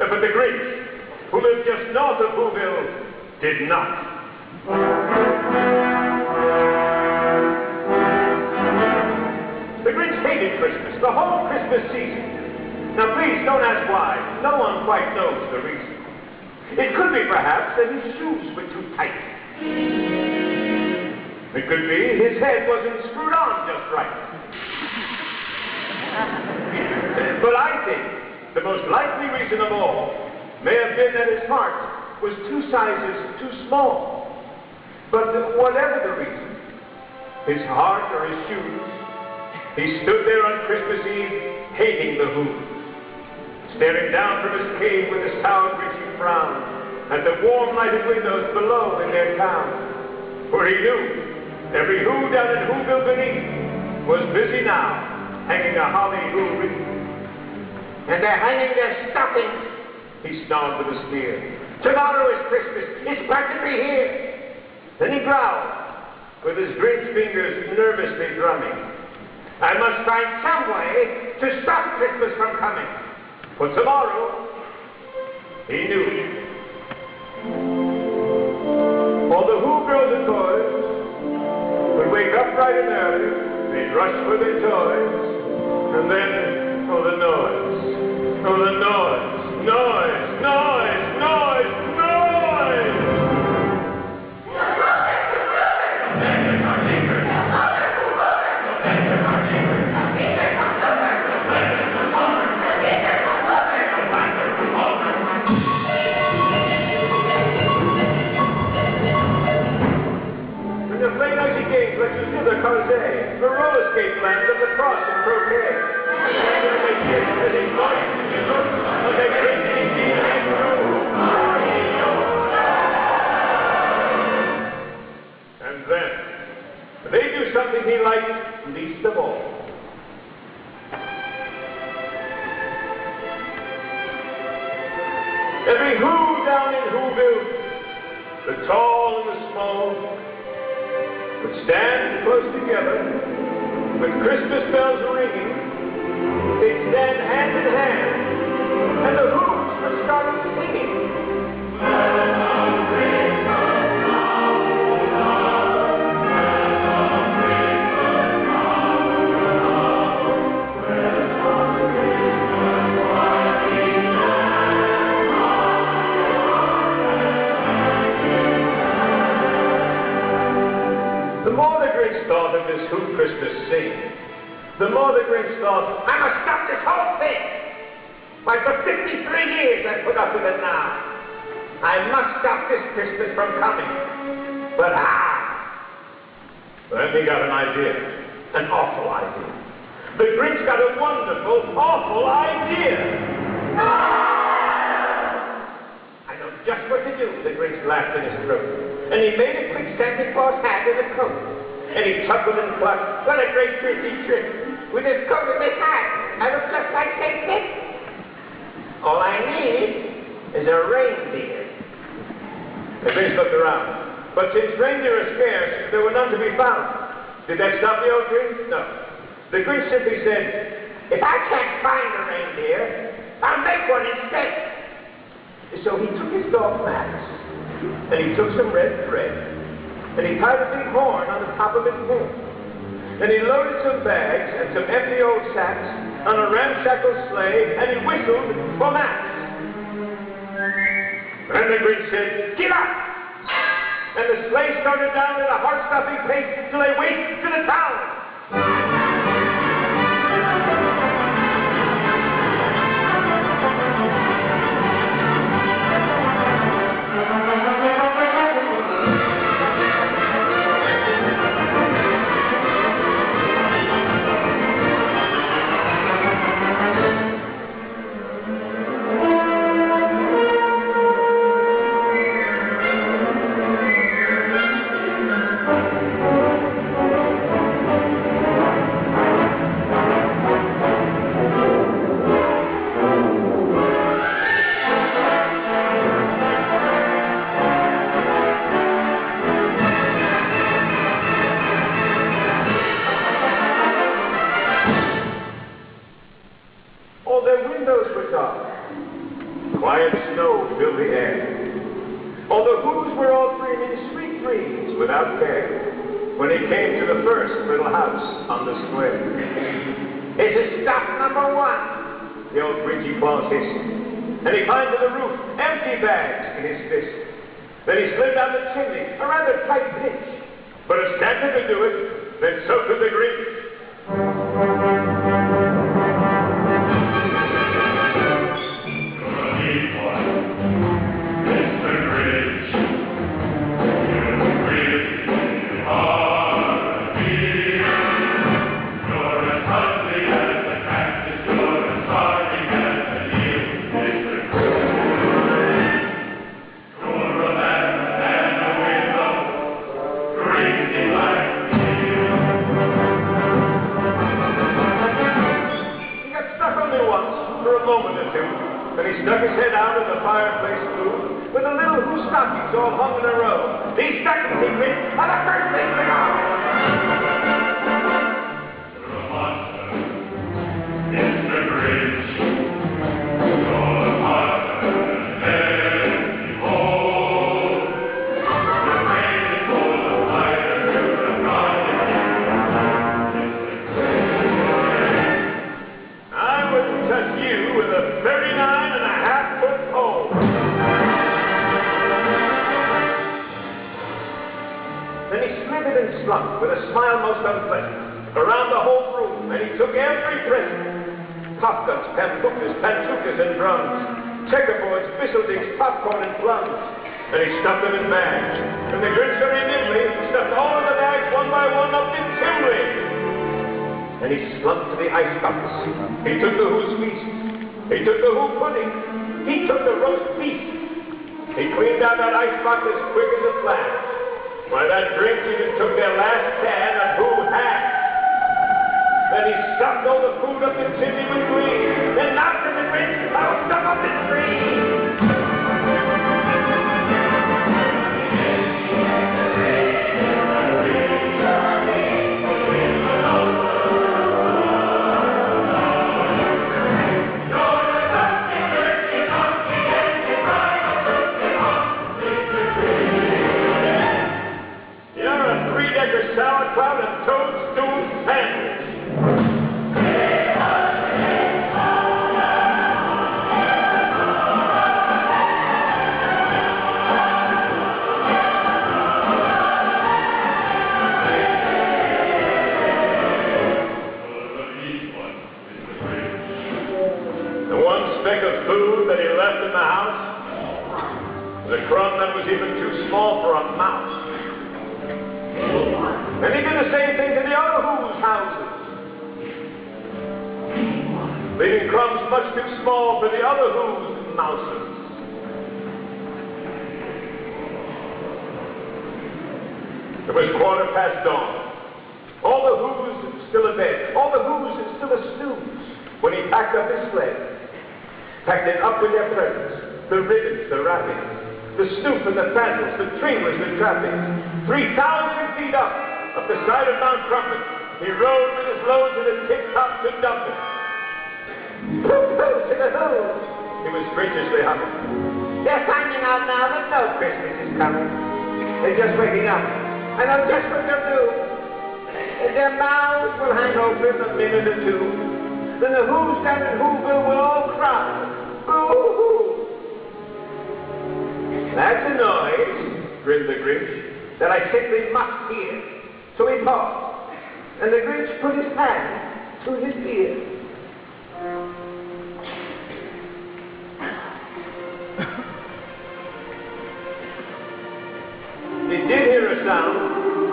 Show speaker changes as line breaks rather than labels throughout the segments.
But the Grinch, who lived just north of Whoville, did not. The Grinch hated Christmas, the whole Christmas season. Now please don't ask why. No one quite knows the reason. It could be perhaps that his shoes were too tight. It could be his head wasn't screwed on just right. But I think the most likely reason of all may have been that his heart was 2 sizes too small. But whatever the reason, his heart or his shoes, he stood there on Christmas Eve hating the Who, staring down from his cave with a sour, gritty frown at the warm lighted windows below in their town. For he knew every Who down in Whoville beneath was busy now hanging a holly Who wreath. And they're hanging their stockings, he snarled with a sneer. Tomorrow is Christmas, it's practically here. Then he growled, with his Grinch fingers nervously drumming. I must find some way to stop Christmas from coming. For tomorrow, he knew. All the Who girls and boys would wake up bright and early, they'd rush for their toys, and then, oh the noise, oh the noise, noise, noise, noise, noise! The play noisy games like the Corset, the roller skate land of the cross and croquet. And then, they do something he liked least of all. Every Who down in Whoville, the tall and the small, would stand close together, with Christmas bells ringing. They'd stand hand in hand, and the Who's would start singing. The more the Grinch thought of this Who Christmas sing, the more the Grinch thought, I must stop this whole thing. Why, for 53 years I've put up with it now. I must stop this Christmas from coming. But how? Then he got an idea, an awful idea. The Grinch got a wonderful, awful idea. I know just what to do, the Grinch laughed in his throat. And he made a quick Santa Claus hat and a coat. And he chuckled and clucked, what a great tricky trick. With his coat and his hat, I look just like St. Nick. All I need is a reindeer. The Grinch looked around. But since reindeer are scarce, there were none to be found. Did that stop the old Grinch? No. The Grinch simply said, if I can't find a reindeer, I'll make one instead. So he took his dog Max, and he took some red thread, and he tied a big horn on the top of his head. And he loaded some bags and some empty old sacks on a ramshackle sleigh, and he whistled for Max. And the Grinch said, get up! And the sleigh started down at a heart-stopping pace till they went to the town. Quiet snow filled the air. All the whoos were all dreaming sweet dreams without care when he came to the first little house on the square. "This is stop number 1, the old Grinchy Claus hissed. And he climbed to the roof, empty bags in his fist. Then he slid down the chimney, a rather tight pinch. But if Santa could do it, then so could the Grinch. Then he stuck his head out of the fireplace flue with the little who stockings all hung in a row. These stockings, he grinned, are the first thing to go. The monster is the Grinch. Your heart and behold. The rain is full of fire to the project. I wouldn't touch you with a 39.5-foot pole. Then he slithered and slunk with a smile most unpleasant around the whole room, and he took every present: pop guns, pambookas, panchookas, and drums, checkerboards, whistledicks, popcorn, and plums. And he stuffed them in bags. And the Grinch very nimbly stuffed all of the bags one by one up in chimney. And he slunk to the icebox. He took the who's feast. He took the who pudding. He took the roast beef. He cleaned out that icebox as quick as a flash. Why, that Grinch even took their last can of who hash. Then he stuffed all the food up the chimney with glee. Then knocked at the Grinch house stuck up the tree. Sauerkraut and toadstool sandwich. The one speck of food that he left in the house was a crumb that was even too small for a mouse. And he did the same thing to the other who's houses, leaving crumbs much too small for the other who's mouses. It was dawn. All the who's still abed, all the who's still a snooze, when he packed up his sled, packed it up with their presents, the ribbons, the wrappings, the snoop and the fandles, the tringlers, the trappings. 3,000 feet up the side of Mount Crumpet, he rode with his load to the tip-top to Dublin. Pooh-pooh to the who! He was graciously humming. They're finding out now that no Christmas is coming. They're just waking up. I know just what they'll do. Their mouths will hang open a minute or two. Then the who's down in Whoville will all cry. Boo-hoo! That's a noise, grinned the Grinch, that I simply must hear. So he paused, and the Grinch put his hand to his ear. He did hear a sound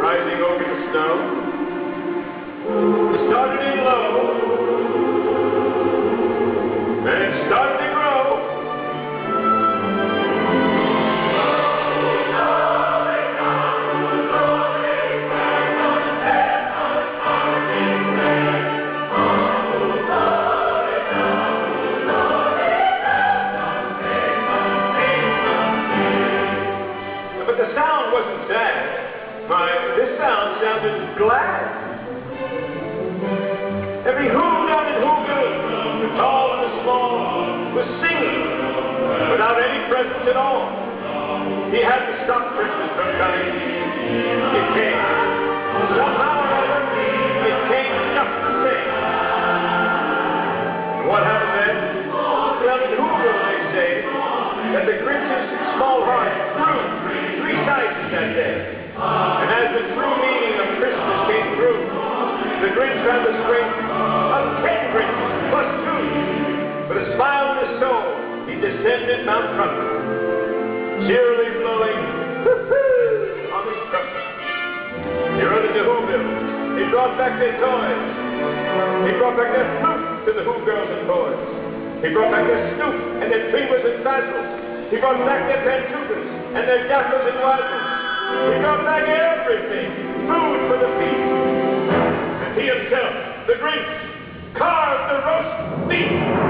rising over the snow. It started in low, and it started to grow. This sound sounded glad. Every who down in Whoville, the tall and the small, was singing. presents at all. He had to stop Christmas from coming. It came. Somehow or other, it came just the same. And what happened then? Well, in Whoville, they say that the Grinch's small heart grew 3 sizes that day. And as the true meaning of Christmas came through, the Grinch found the strength of 10 Grinches plus 2. With a smile on his soul, he descended Mount Trumpet, cheerily blowing woo-hoo on his trumpet. He rode into Whoville. He brought back their toys. He brought back their flute to the Who girls and boys. He brought back their snoop and their fingers and tassels. He brought back their pantufas and their jackals and wazzles. He brought back everything, food for the feast. And he himself, the Grinch, carved the roast beef.